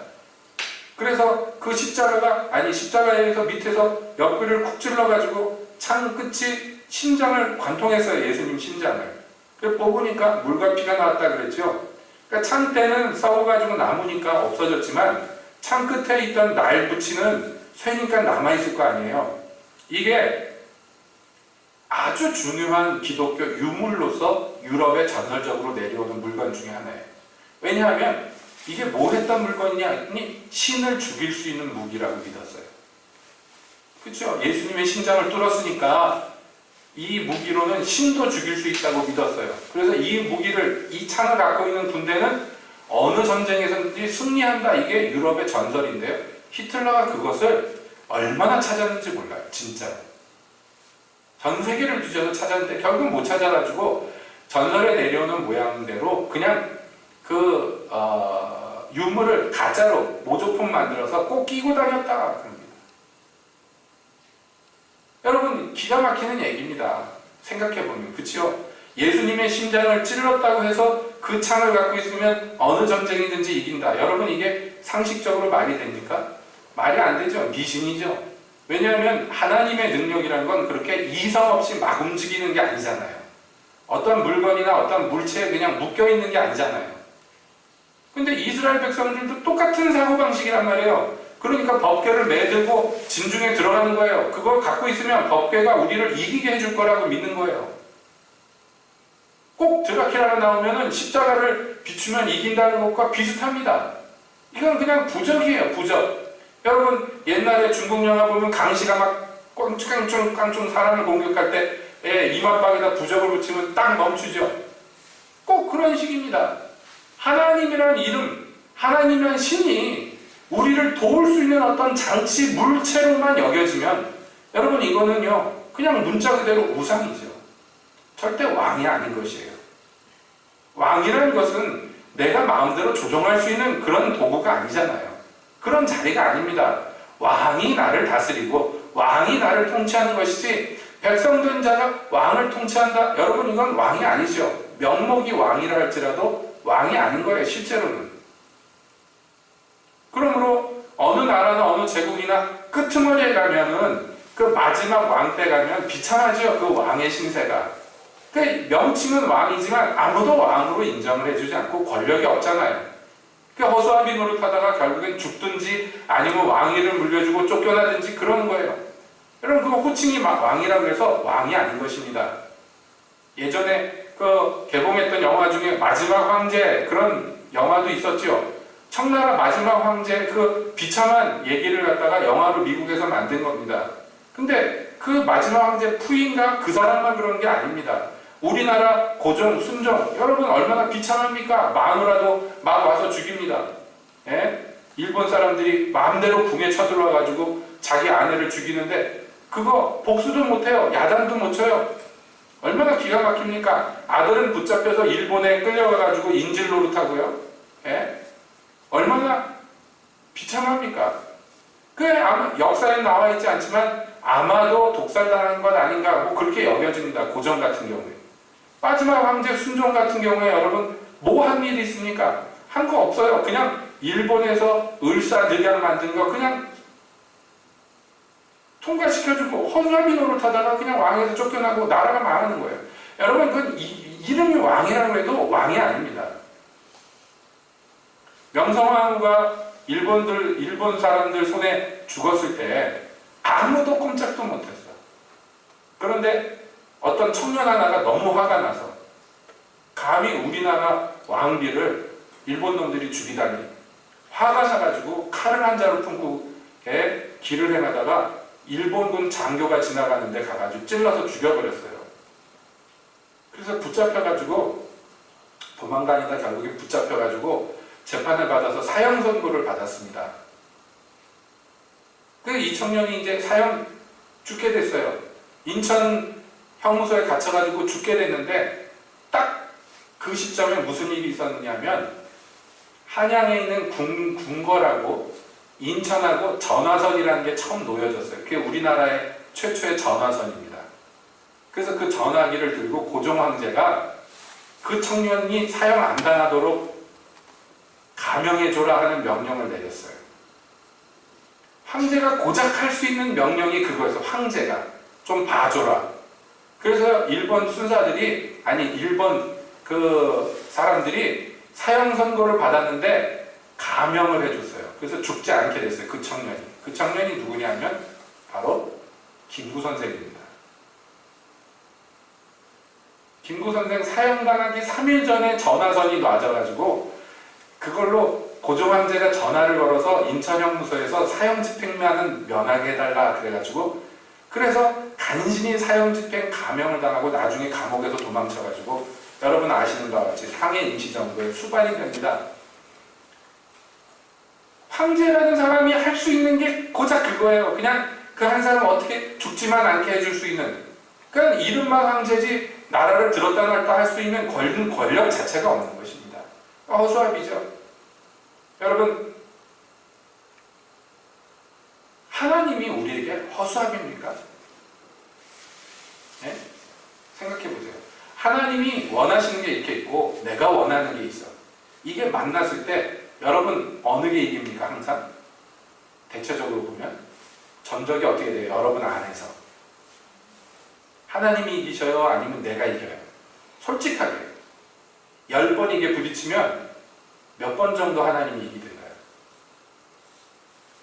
A: 그래서 그 십자가에서 밑에서 옆구리를 쿡 찔러가지고 창 끝이 심장을 관통했어요. 예수님 심장을. 그래서 보니까 물과 피가 나왔다 그랬죠. 그러니까 창대는 썩어가지고 남으니까 없어졌지만 창 끝에 있던 날 붙이는 쇠니까 남아있을 거 아니에요. 이게 아주 중요한 기독교 유물로서 유럽에 전설적으로 내려오는 물건 중에 하나예요. 왜냐하면 이게 뭐 했던 물건이냐 했더니 신을 죽일 수 있는 무기라고 믿었어요. 그렇죠? 예수님의 심장을 뚫었으니까 이 무기로는 신도 죽일 수 있다고 믿었어요. 그래서 이 무기를, 이 창을 갖고 있는 군대는 어느 전쟁에서든지 승리한다. 이게 유럽의 전설인데요. 히틀러가 그것을 얼마나 찾았는지 몰라요. 진짜로. 전 세계를 뒤져서 찾았는데 결국 못 찾아가지고 전설에 내려오는 모양대로 그냥 유물을 가짜로 모조품 만들어서 꼭 끼고 다녔다 그럽니다. 여러분 기가 막히는 얘기입니다. 생각해보면. 그치요? 예수님의 심장을 찔렀다고 해서 그 창을 갖고 있으면 어느 전쟁이든지 이긴다. 여러분 이게 상식적으로 말이 됩니까? 말이 안 되죠. 미신이죠. 왜냐하면 하나님의 능력이라는 건 그렇게 이성 없이 막 움직이는 게 아니잖아요. 어떤 물건이나 어떤 물체에 그냥 묶여있는 게 아니잖아요. 근데 이스라엘 백성들도 똑같은 사고방식이란 말이에요. 그러니까 법궤를 매들고 진중에 들어가는 거예요. 그걸 갖고 있으면 법궤가 우리를 이기게 해줄 거라고 믿는 거예요. 꼭 드라큘라가 나오면은 십자가를 비추면 이긴다는 것과 비슷합니다. 이건 그냥 부적이에요. 부적. 여러분 옛날에 중국 영화 보면 강시가 막 깡충깡충 사람을 공격할 때 이마방에다 부적을 붙이면 딱 멈추죠. 꼭 그런 식입니다. 하나님이라는 이름, 하나님이라는 신이 우리를 도울 수 있는 어떤 장치, 물체로만 여겨지면 여러분 이거는요 그냥 문자 그대로 우상이죠. 절대 왕이 아닌 것이에요. 왕이라는 것은 내가 마음대로 조종할 수 있는 그런 도구가 아니잖아요. 그런 자리가 아닙니다. 왕이 나를 다스리고 왕이 나를 통치하는 것이지 백성된 자가 왕을 통치한다? 여러분 이건 왕이 아니죠. 명목이 왕이라 할지라도 왕이 아닌 거예요. 실제로는. 그러므로 어느 나라나 어느 제국이나 끄트머리에 가면은 그 마지막 왕 때 가면 비참하죠. 그 왕의 신세가. 그 명칭은 왕이지만 아무도 왕으로 인정을 해주지 않고 권력이 없잖아요. 그 허수아비 노릇하다가 결국엔 죽든지 아니면 왕위를 물려주고 쫓겨나든지 그러는 거예요. 여러분 그거 호칭이 왕이라고 해서 왕이 아닌 것입니다. 예전에 그 개봉했던 영화 중에 마지막 황제 그런 영화도 있었죠. 청나라 마지막 황제 그 비참한 얘기를 갖다가 영화로 미국에서 만든 겁니다. 근데 그 마지막 황제 푸인가 그 사람만 그런 게 아닙니다. 우리나라 고종, 순종 여러분 얼마나 비참합니까? 마누라도 막 와서 죽입니다. 일본 사람들이 마음대로 궁에 쳐들어와가지고 자기 아내를 죽이는데 그거 복수도 못해요. 야단도 못 쳐요. 얼마나 기가 막힙니까? 아들은 붙잡혀서 일본에 끌려가가지고 인질 노릇하고요. 얼마나 비참합니까? 그게 아마 역사에 나와 있지 않지만 아마도 독살당한 것 아닌가 뭐 그렇게 여겨집니다. 고종 같은 경우에. 마지막 황제 순종 같은 경우에 여러분 뭐 한 일이 있습니까? 한 거 없어요. 그냥 일본에서 을사늑약 만든 거 그냥 통과시켜주고 허수아비 노릇하다가 그냥 왕에서 쫓겨나고 나라가 망하는 거예요. 여러분 그 이름이 왕이라고 해도 왕이 아닙니다. 명성황후가 일본 사람들 손에 죽었을 때 아무도 꼼짝도 못했어. 그런데 어떤 청년 하나가 너무 화가 나서 감히 우리나라 왕비를 일본 놈들이 죽이다니 화가 나가지고 칼을 한 자루 품고 길을 행하다가 일본군 장교가 지나가는데 가가지고 찔러서 죽여버렸어요. 그래서 붙잡혀가지고 도망다니다 결국에 붙잡혀가지고 재판을 받아서 사형 선고를 받았습니다. 이 청년이 이제 사형 죽게 됐어요. 인천 형무소에 갇혀가지고 죽게 됐는데 딱 그 시점에 무슨 일이 있었냐면 한양에 있는 궁궐하고 인천하고 전화선이라는 게 처음 놓여졌어요. 그게 우리나라의 최초의 전화선입니다. 그래서 그 전화기를 들고 고종 황제가 그 청년이 사형 안 당하도록 감형해줘라 하는 명령을 내렸어요. 황제가 고작 할 수 있는 명령이 그거였어. 황제가 좀 봐줘라. 그래서 일본 순사들이 일본 그 사람들이 사형 선고를 받았는데 감형을 해줬어요. 그래서 죽지 않게 됐어요. 그 청년이. 그 청년이 누구냐면 바로 김구 선생입니다. 김구 선생 사형당하기 3일 전에 전화선이 놔져가지고 그걸로 고종 황제가 전화를 걸어서 인천형무소에서 사형 집행만은 면하게 해달라 그래가지고 그래서 간신히 사형 집행 감형을 당하고 나중에 감옥에서 도망쳐가지고 여러분 아시는 바와 같이 상해 임시정부에 수반이 됩니다. 황제라는 사람이 할 수 있는 게 고작 그거예요. 그냥 그 한 사람 어떻게 죽지만 않게 해줄 수 있는. 그러니까 이름만 황제지 나라를 들었다 놨다 할 수 있는 권력 자체가 없는 것입니다. 허수아비죠. 여러분, 하나님이 우리에게 허수아비입니까? 네? 생각해 보세요. 하나님이 원하시는 게 이렇게 있고 내가 원하는 게 있어. 이게 만났을 때 여러분 어느 게 이깁니까? 항상 대체적으로 보면 전적이 어떻게 돼요? 여러분 안에서 하나님이 이기셔요? 아니면 내가 이겨요? 솔직하게 10번 이게 부딪히면 몇 번 정도 하나님이 이기던가요?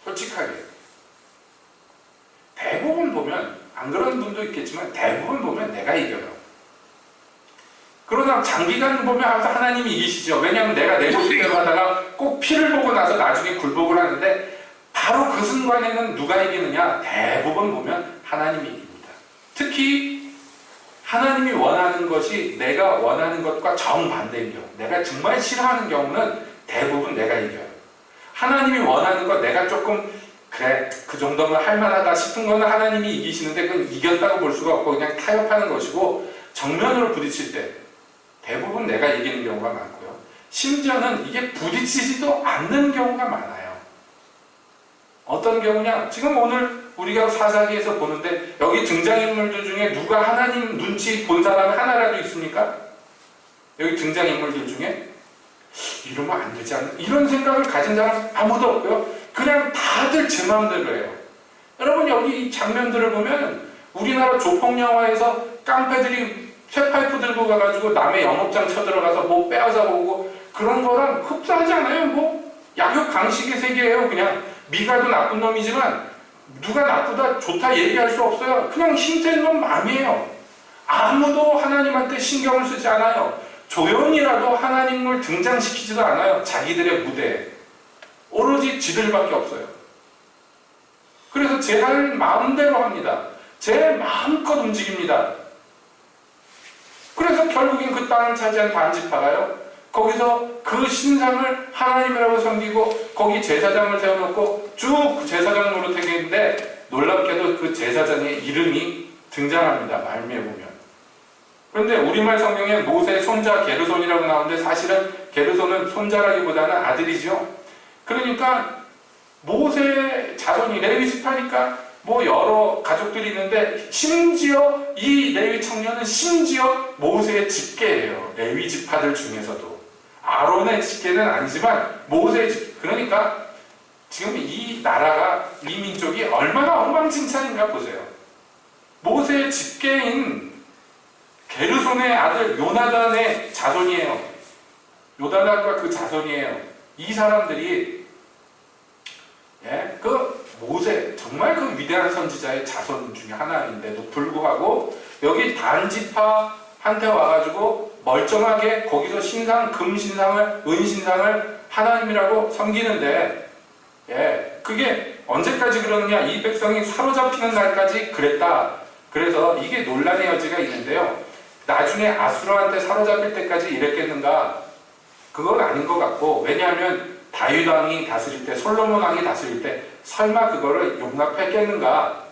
A: 솔직하게 대부분 보면 안 그런 분도 있겠지만 대부분 보면 내가 이겨요. 그러나 장기간 보면 항상 하나님이 이기시죠. 왜냐하면 내가 내 모습대로 하다가 꼭 피를 보고 나서 나중에 굴복을 하는데 바로 그 순간에는 누가 이기느냐? 대부분 보면 하나님이 이깁니다. 특히 하나님이 원하는 것이 내가 원하는 것과 정반대인 경우, 내가 정말 싫어하는 경우는 대부분 내가 이겨요. 하나님이 원하는 것 내가 조금 그래 그 정도면 할만하다 싶은 거는 하나님이 이기시는데 그건 이겼다고 볼 수가 없고 그냥 타협하는 것이고 정면으로 부딪힐 때 대부분 내가 이기는 경우가 많고요. 심지어는 이게 부딪히지도 않는 경우가 많아요. 어떤 경우냐? 지금 오늘 우리가 사사기에서 보는데 여기 등장인물들 중에 누가 하나님 눈치 본 사람이 하나라도 있습니까? 여기 등장인물들 중에 이러면 안 되지 않나? 이런 생각을 가진 사람 아무도 없고요. 그냥 다들 제 마음대로 해요. 여러분 여기 이 장면들을 보면 우리나라 조폭 영화에서 깡패들이 쇠파이프 들고 가가지고 남의 영업장 쳐들어가서 뭐 빼앗아 오고 그런 거랑 흡사하지 않아요? 뭐 약육 강식의 세계예요. 그냥 미가도 나쁜 놈이지만 누가 나쁘다 좋다 얘기할 수 없어요. 그냥 힘센 놈 마음이에요. 아무도 하나님한테 신경을 쓰지 않아요. 조용히라도 하나님을 등장시키지도 않아요. 자기들의 무대에. 오로지 지들밖에 없어요. 그래서 제 할 마음대로 합니다. 제 마음껏 움직입니다. 그래서 결국엔 그 땅을 차지한 반지파가요. 거기서 그 신상을 하나님이라고 섬기고 거기 제사장을 세워놓고 쭉 그 제사장 노릇하게 했는데 놀랍게도 그 제사장의 이름이 등장합니다. 말미에 보면. 그런데 우리말 성경에 모세의 손자 게르손이라고 나오는데 사실은 게르손은 손자라기보다는 아들이죠. 그러니까 모세의 자손이 레위 지파니까 뭐 여러 가족들이 있는데 심지어 이 레위 청년은 심지어 모세의 직계예요. 레위 지파들 중에서도. 아론의 직계는 아니지만 모세의 직계. 그러니까 지금 이 나라가 이 민족이 얼마나 엉망진창인가 보세요. 모세의 직계인 게르손의 아들 요나단의 자손이에요. 요나단과 그 자손이에요. 이 사람들이 그 모세 정말 그 위대한 선지자의 자손 중에 하나인데도 불구하고 여기 단지파한테 와가지고 멀쩡하게 거기서 신상, 금신상을, 은신상을 하나님이라고 섬기는데, 예, 그게 언제까지 그러느냐? 이 백성이 사로잡히는 날까지 그랬다. 그래서 이게 논란의 여지가 있는데요. 나중에 아수르한테 사로잡힐 때까지 이랬겠는가? 그건 아닌 것 같고, 왜냐하면 다윗 왕이 다스릴 때, 솔로몬 왕이 다스릴 때 설마 그거를 용납했겠는가?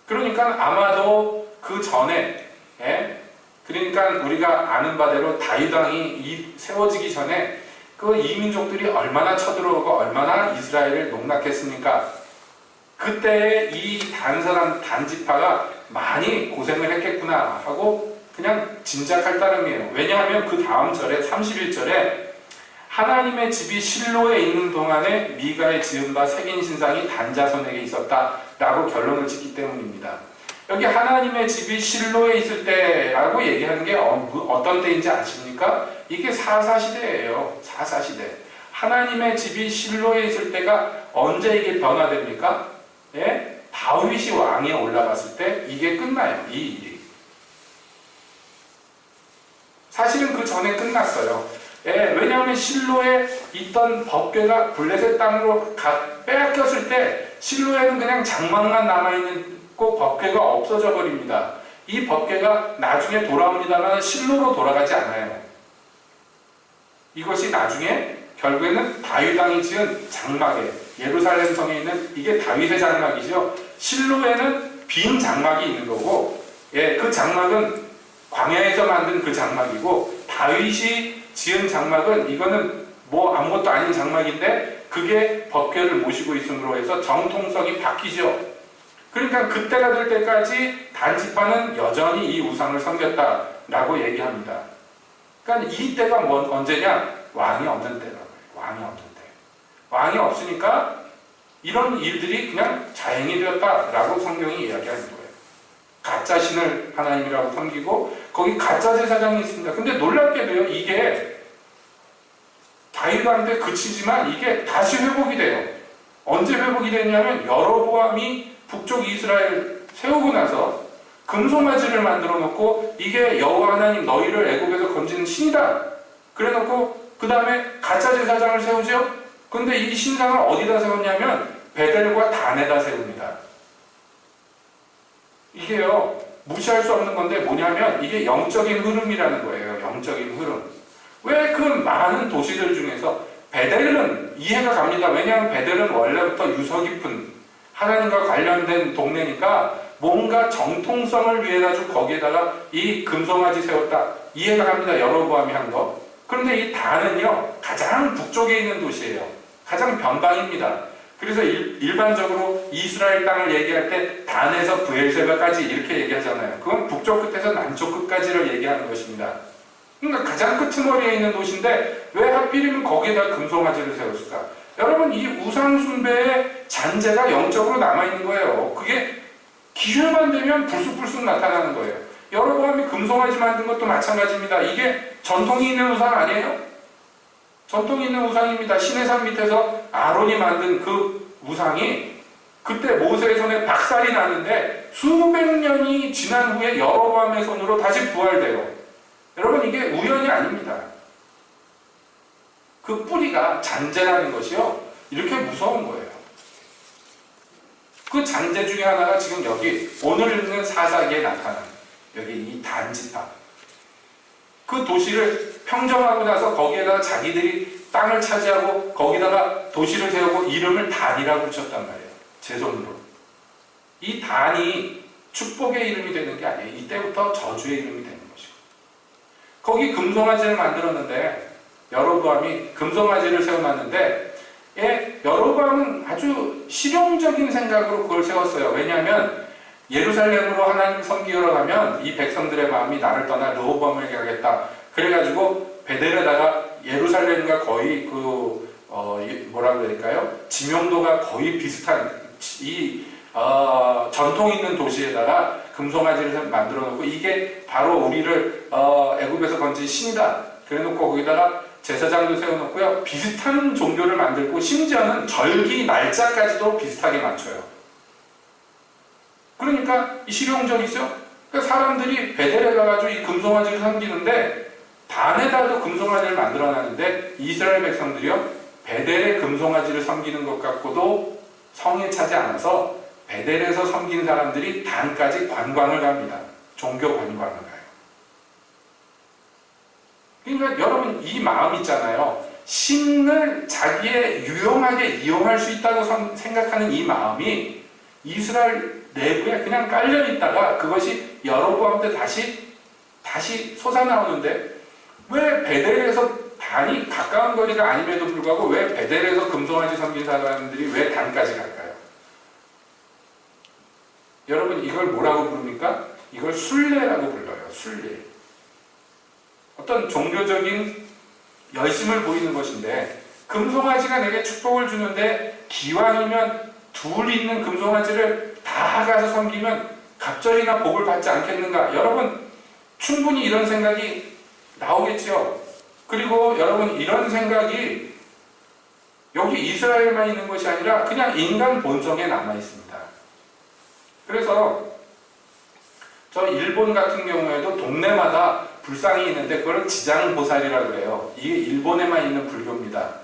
A: 그러니까 아마도 그 전에, 예? 그러니까 우리가 아는 바대로 다윗 왕이 세워지기 전에 그 이민족들이 얼마나 쳐들어오고 얼마나 이스라엘을 농락했습니까? 그때 이 단지파가 많이 고생을 했겠구나 하고 그냥 짐작할 따름이에요. 왜냐하면 그 다음 절에 31절에 하나님의 집이 실로에 있는 동안에 미가의 지은 바 새긴 신상이 단 자손에게 있었다라고 결론을 짓기 때문입니다. 여기 하나님의 집이 실로에 있을 때라고 얘기하는 게 어떤 때인지 아십니까? 이게 사사시대예요. 사사시대. 하나님의 집이 실로에 있을 때가 언제 이게 변화됩니까? 예? 다윗이 왕에 올라갔을 때 이게 끝나요. 이 일이. 사실은 그 전에 끝났어요. 예, 왜냐하면 실로에 있던 법궤가 블레셋 땅으로 빼앗겼을 때 실로에는 그냥 장막만 남아있는 법궤가 없어져 버립니다. 이 법궤가 나중에 돌아옵니다만 실로로 돌아가지 않아요. 이것이 나중에 결국에는 다윗 왕이 지은 장막에 예루살렘 성에 있는 이게 다윗의 장막이죠. 실로에는 빈 장막이 있는 거고, 예, 그 장막은 광야에서 만든 그 장막이고, 다윗이 지은 장막은 이거는 뭐 아무것도 아닌 장막인데 그게 법궤를 모시고 있음으로 해서 정통성이 바뀌죠. 그러니까 그때가 될 때까지 단지파는 여전히 이 우상을 섬겼다라고 얘기합니다. 그러니까 이 때가 언제냐? 왕이 없는 때라고요. 왕이 없는 때. 왕이 없으니까 이런 일들이 그냥 자행이 되었다라고 성경이 이야기하는 거예요. 가짜 신을 하나님이라고 섬기고 거기 가짜 제사장이 있습니다. 근데 놀랍게도요, 이게 다윗 왕 때 그치지만 이게 다시 회복이 돼요. 언제 회복이 되냐면 여로보암이 북쪽 이스라엘 세우고 나서 금송아지를 만들어 놓고 이게 여호와 하나님 너희를 애굽에서 건지는 신이다. 그래 놓고 그 다음에 가짜 제사장을 세우죠. 근데 이 신상을 어디다 세웠냐면 베델과 단에다 세웁니다. 이게요, 무시할 수 없는 건데 뭐냐면 이게 영적인 흐름이라는 거예요. 영적인 흐름. 왜 그 많은 도시들 중에서 베델은 이해가 갑니다. 왜냐하면 베델은 원래부터 유서 깊은 하나님과 관련된 동네니까 뭔가 정통성을 위해가지고 거기에다가 이 금송아지 세웠다. 이해가 갑니다. 여로보암이 한 거. 그런데 이 단은요, 가장 북쪽에 있는 도시예요. 가장 변방입니다. 그래서 일반적으로 이스라엘 땅을 얘기할 때 단에서 브엘세바까지 이렇게 얘기하잖아요. 그건 북쪽 끝에서 남쪽 끝까지를 얘기하는 것입니다. 그러니까 가장 끄트머리에 있는 도시인데 왜 하필이면 거기에다 금송아지를 세웠을까? 여러분, 이 우상숭배의 잔재가 영적으로 남아있는 거예요. 그게 기회만 되면 불쑥불쑥 나타나는 거예요. 여로보암이 금송아지 만든 것도 마찬가지입니다. 이게 전통이 있는 우상 아니에요? 전통이 있는 우상입니다. 시내산 밑에서 아론이 만든 그 우상이 그때 모세의 손에 박살이 나는데 수백 년이 지난 후에 여로보암의 손으로 다시 부활돼요. 여러분, 이게 우연이 아닙니다. 그 뿌리가 잔재라는 것이요, 이렇게 무서운 거예요. 그 잔재 중에 하나가 지금 여기 오늘 읽는 사사기에 나타나는 여기 이 단지파. 그 도시를 평정하고 나서 거기에다가 자기들이 땅을 차지하고 거기다가 도시를 세우고 이름을 단이라고 붙였단 말이에요. 제 손으로. 이 단이 축복의 이름이 되는 게 아니에요. 이때부터 저주의 이름이 되는 것이고. 거기 금송아지를 만들었는데 여로보암이 금송아지를 세워놨는데, 예, 여로보암은 아주 실용적인 생각으로 그걸 세웠어요. 왜냐하면 예루살렘으로 하나님 섬기러 가면 이 백성들의 마음이 나를 떠나 르호보암에게 가겠다. 그래가지고 베델에다가 예루살렘과 거의 뭐라고 해야 될까요? 지명도가 거의 비슷한 전통 있는 도시에다가 금송아지를 만들어 놓고 이게 바로 우리를 애굽에서 건진 신이다. 그래 놓고 거기다가 제사장도 세워놓고요. 비슷한 종교를 만들고 심지어는 절기 날짜까지도 비슷하게 맞춰요. 그러니까 이 실용적이죠? 그러니까 사람들이 베델에 가가지고 이 금송아지를 섬기는데 단에다도 금송아지를 만들어놨는데 이스라엘 백성들이요 베델의 금송아지를 섬기는 것 갖고도 성에 차지 않아서 베델에서 섬긴 사람들이 단까지 관광을 갑니다. 종교 관광을 가요. 그러니까 여러분 이 마음 있잖아요. 신을 자기의 유용하게 이용할 수 있다고 생각하는 이 마음이 이스라엘 내부에 그냥 깔려 있다가 그것이 여로보암 때 다시 솟아나오는데 왜 베델에서 단이 가까운 거리가 아님에도 불구하고 왜 베델에서 금송아지 섬긴 사람들이 왜 단까지 갈까요? 여러분 이걸 뭐라고 부릅니까? 이걸 순례라고 불러요. 순례. 어떤 종교적인 열심을 보이는 것인데 금송아지가 내게 축복을 주는데 기왕이면 둘 있는 금송아지를 다 가서 섬기면 갑절이나 복을 받지 않겠는가? 여러분 충분히 이런 생각이 나오겠죠. 그리고 여러분 이런 생각이 여기 이스라엘만 있는 것이 아니라 그냥 인간 본성에 남아 있습니다. 그래서 저 일본 같은 경우에도 동네마다 불상이 있는데 그걸 지장보살이라고 그래요. 이게 일본에만 있는 불교입니다.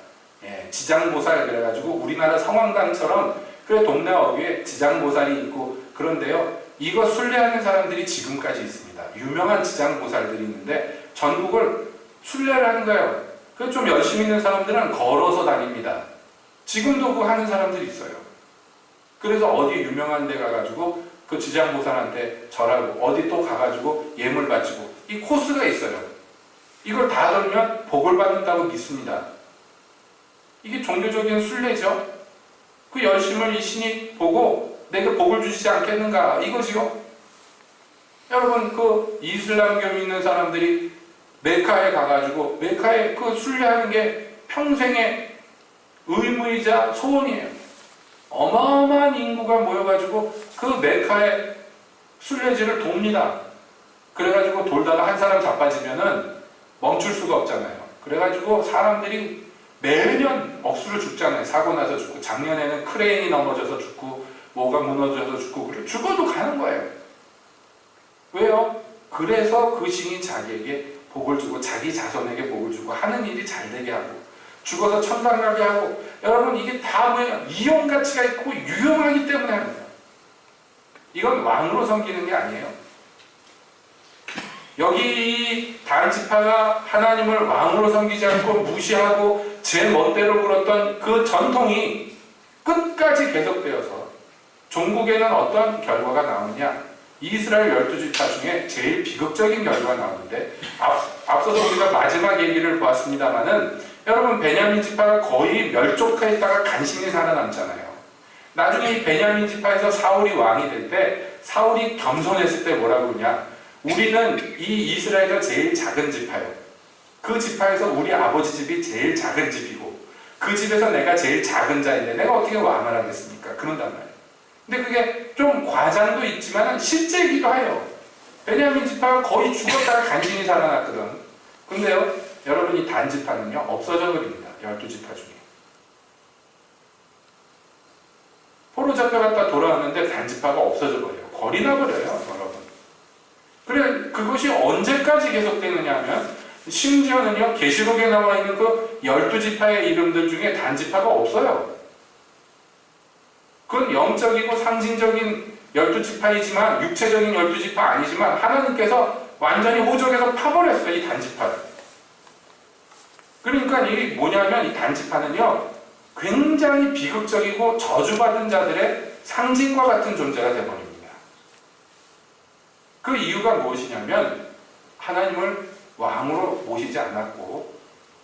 A: 예, 지장보살 그래가지고 우리나라 성황당처럼 그 동네 어귀에 지장보살이 있고 그런데요. 이거 순례하는 사람들이 지금까지 있습니다. 유명한 지장보살들이 있는데 전국을 순례를 하는 거예요. 그 좀 열심히 있는 사람들은 걸어서 다닙니다. 지금도 그거 하는 사람들이 있어요. 그래서 어디 유명한 데 가가지고 그 지장보살한테 절하고 어디 또 가가지고 예물 바치고 이 코스가 있어요. 이걸 다 돌면 복을 받는다고 믿습니다. 이게 종교적인 순례죠. 그 열심을 이 신이 보고 내가 복을 주시지 않겠는가 이것이요. 여러분 그 이슬람교 믿는 사람들이 메카에 가가지고 메카에 그 순례하는 게 평생의 의무이자 소원이에요. 어마어마한 인구가 모여가지고 그 메카의 순례지를 돕니다. 그래가지고 돌다가 한 사람 자빠지면은 멈출 수가 없잖아요. 그래가지고 사람들이 매년 억수로 죽잖아요. 사고 나서 죽고 작년에는 크레인이 넘어져서 죽고 뭐가 무너져서 죽고 그래 죽어도 가는 거예요. 왜요? 그래서 그 신이 자기에게 복을 주고 자기 자손에게 복을 주고 하는 일이 잘 되게 하고 죽어서 천당 가게 하고 여러분 이게 다 뭐예요? 이용 가치가 있고 유용하기 때문에 합니다. 이건 왕으로 섬기는 게 아니에요. 여기 단지파가 하나님을 왕으로 섬기지 않고 무시하고 제 멋대로 굴었던 그 전통이 끝까지 계속되어서 종국에는 어떤 결과가 나오느냐? 이스라엘 12지파 중에 제일 비극적인 결과가 나오는데 앞서서 우리가 마지막 얘기를 보았습니다마는 여러분 베냐민 지파가 거의 멸족했다가 간신히 살아남잖아요. 나중에 이 베냐민 지파에서 사울이 왕이 될 때 사울이 겸손했을 때 뭐라고 그러냐? 우리는 이 이스라엘에서 제일 작은 지파요. 그 지파에서 우리 아버지 집이 제일 작은 집이고 그 집에서 내가 제일 작은 자인데 내가 어떻게 왕을 하겠습니까? 그런단 말이에요. 근데 그게 좀 과장도 있지만 실제이기도 해요. 베냐민 지파가 거의 죽었다가 간신히 살아났거든. 근데요, 여러분 이 단지파는요 없어져 버립니다. 12지파 중에. 포로 잡혀갔다 돌아왔는데 단지파가 없어져 버려요. 거리 나버려요, 여러분. 그래, 그것이 언제까지 계속되느냐 하면 심지어는요, 계시록에 나와 있는 그 12지파의 이름들 중에 단지파가 없어요. 그건 영적이고 상징적인 12지파이지만 육체적인 12지파 아니지만 하나님께서 완전히 호적에서 파버렸어요, 이 단지파를. 그러니까 이게 뭐냐면 이 단지파는요 굉장히 비극적이고 저주받은 자들의 상징과 같은 존재가 되어버립니다. 그 이유가 무엇이냐면 하나님을 왕으로 모시지 않았고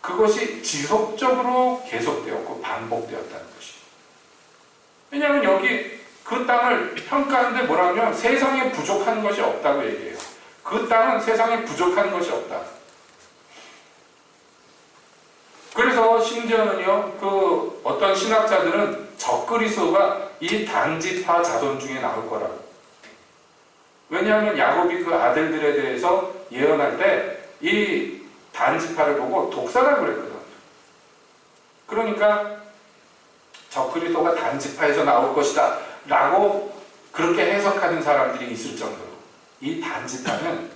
A: 그것이 지속적으로 계속되었고 반복되었다는 것이에요. 왜냐하면 여기 그 땅을 평가하는데 뭐라면 세상에 부족한 것이 없다고 얘기해요. 그 땅은 세상에 부족한 것이 없다. 그래서 심지어는요, 그 어떤 신학자들은 적그리스도가 이 단지파 자손 중에 나올 거라고. 왜냐하면 야곱이 그 아들들에 대해서 예언할 때 이 단지파를 보고 독사라고 그랬거든. 그러니까 적그리스도가 단지파에서 나올 것이다 라고 그렇게 해석하는 사람들이 있을 정도로 이 단지파는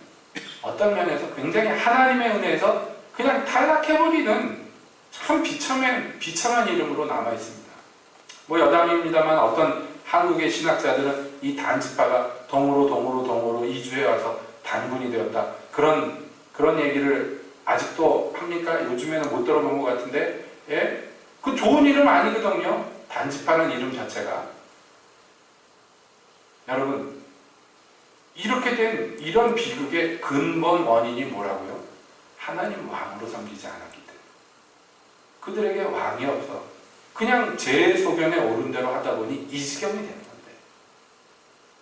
A: 어떤 면에서 굉장히 하나님의 은혜에서 그냥 탈락해버리는 참 비참한 이름으로 남아있습니다. 뭐 여담입니다만 어떤 한국의 신학자들은 이 단지파가 동으로 이주해와서 단군이 되었다. 그런 얘기를 아직도 합니까? 요즘에는 못 들어본 것 같은데, 예? 그 좋은 이름 아니거든요. 단지파는 이름 자체가. 여러분, 이렇게 된 이런 비극의 근본 원인이 뭐라고요? 하나님 왕으로 섬기지 않았기 때문에. 그들에게 왕이 없어. 그냥 제 소견에 옳은 대로 하다 보니 이 지경이 되는 건데.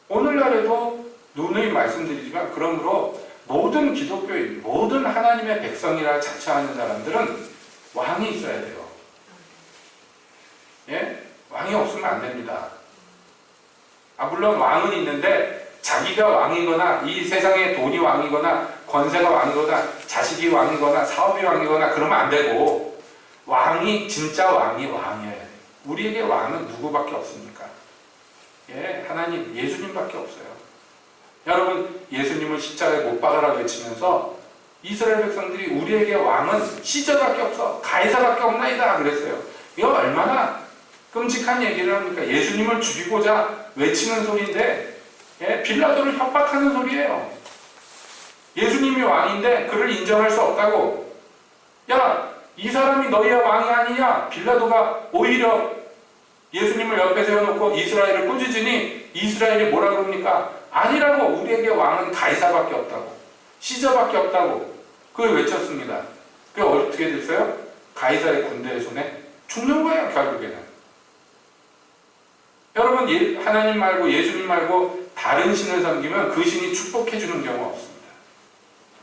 A: 오늘날에도 누누이 말씀드리지만, 그러므로 모든 기독교인, 모든 하나님의 백성이라 자처하는 사람들은 왕이 있어야 돼요. 예? 왕이 없으면 안 됩니다. 물론 왕은 있는데 자기가 왕이거나 이 세상의 돈이 왕이거나 권세가 왕이거나 자식이 왕이거나 사업이 왕이거나 그러면 안 되고, 왕이 진짜 왕이 왕이어야 돼요. 우리에게 왕은 누구밖에 없습니까? 예, 하나님, 예수님밖에 없어요. 여러분, 예수님을 십자가에 못 박으라고 외치면서 이스라엘 백성들이 우리에게 왕은 시저밖에 없어, 가이사밖에 없나이다 그랬어요. 이거 얼마나 끔찍한 얘기를 합니까? 예수님을 죽이고자 외치는 소리인데, 예, 빌라도를 협박하는 소리예요. 예수님이 왕인데 그를 인정할 수 없다고. 야, 이 사람이 너희의 왕이 아니냐? 빌라도가 오히려 예수님을 옆에 세워놓고 이스라엘을 꾸짖으니 이스라엘이 뭐라 그럽니까? 아니라고. 우리에게 왕은 가이사밖에 없다고, 시저밖에 없다고 그걸 외쳤습니다. 그게 어떻게 됐어요? 가이사의 군대의 손에 죽는 거예요, 결국에는. 여러분, 하나님 말고 예수님 말고 다른 신을 섬기면 그 신이 축복해 주는 경우가 없습니다.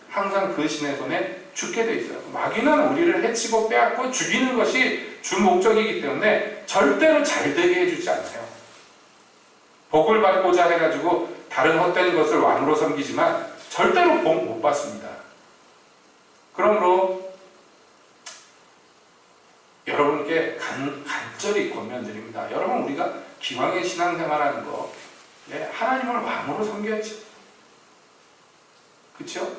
A: 항상 그 신의 손에 죽게 돼 있어요. 마귀는 우리를 해치고 빼앗고 죽이는 것이 주 목적이기 때문에 절대로 잘 되게 해주지 않아요. 복을 받고자 해가지고 다른 헛된 것을 왕으로 섬기지만 절대로 복 못 받습니다. 그러므로 여러분께 간절히 권면드립니다. 여러분, 우리가 기왕의 신앙생활하는 거, 예, 하나님을 왕으로 섬겨야지. 그쵸?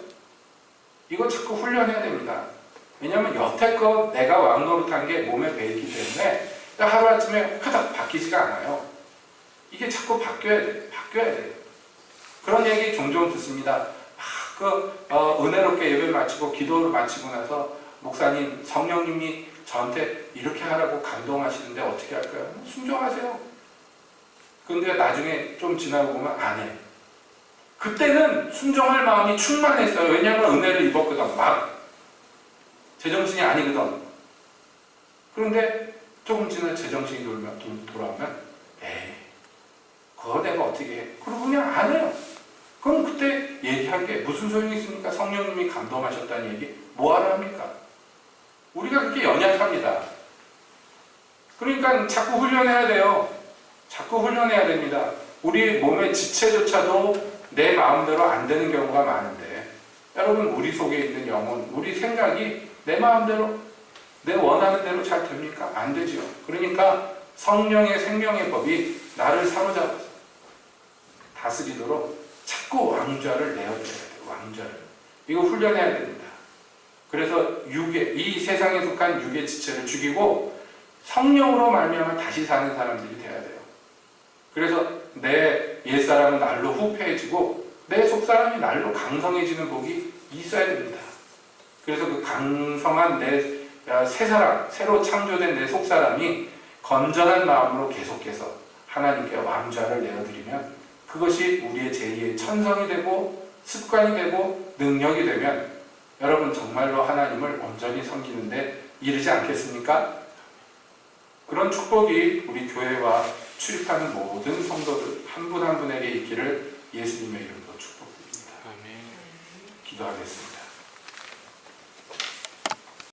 A: 이거 자꾸 훈련해야 됩니다. 왜냐하면 여태껏 내가 왕 노릇한 게 몸에 배있기 때문에 하루아침에 화닥 바뀌지가 않아요. 이게 자꾸 바뀌어야 돼요. 그런 얘기 종종 듣습니다. 은혜롭게 예배 마치고 기도를 마치고 나서 목사님, 성령님이 저한테 이렇게 하라고 감동하시는데 어떻게 할까요? 순종하세요. 근데 나중에 좀 지나고 보면 안 해. 그때는 순종할 마음이 충만했어요. 왜냐하면 은혜를 입었거든. 막 제정신이 아니거든. 그런데 조금 지나 제정신이 돌아오면 에이, 그거 내가 어떻게 해? 그러고 그냥 안 해요. 그럼 그때 얘기한 게 무슨 소용이 있습니까? 성령님이 감동하셨다는 얘기 뭐하러 합니까? 우리가 그렇게 연약합니다. 그러니까 자꾸 훈련해야 돼요. 자꾸 훈련해야 됩니다. 우리 몸의 지체조차도 내 마음대로 안 되는 경우가 많은데, 여러분, 우리 속에 있는 영혼, 우리 생각이 내 마음대로, 내 원하는 대로 잘 됩니까? 안 되죠. 그러니까 성령의 생명의 법이 나를 사로잡아서 다스리도록 자꾸 왕좌를 내어줘야 돼요. 왕좌를. 이거 훈련해야 됩니다. 그래서 이 세상에 속한 육의 지체를 죽이고 성령으로 말미암아 다시 사는 사람들이 돼야 돼요. 그래서 내 옛사람은 날로 후패해지고 내 속사람이 날로 강성해지는 복이 있어야 됩니다. 그래서 그 강성한 내 새사람, 새로 창조된 내 속사람이 건전한 마음으로 계속해서 하나님께 왕좌를 내어드리면 그것이 우리의 제2의 천성이 되고 습관이 되고 능력이 되면 여러분 정말로 하나님을 온전히 섬기는데 이르지 않겠습니까? 그런 축복이 우리 교회와 출입하는 모든 성도들 한 분 한 분에게 있기를 예수님의 이름으로 축복드립니다.
C: 아멘.
A: 기도하겠습니다.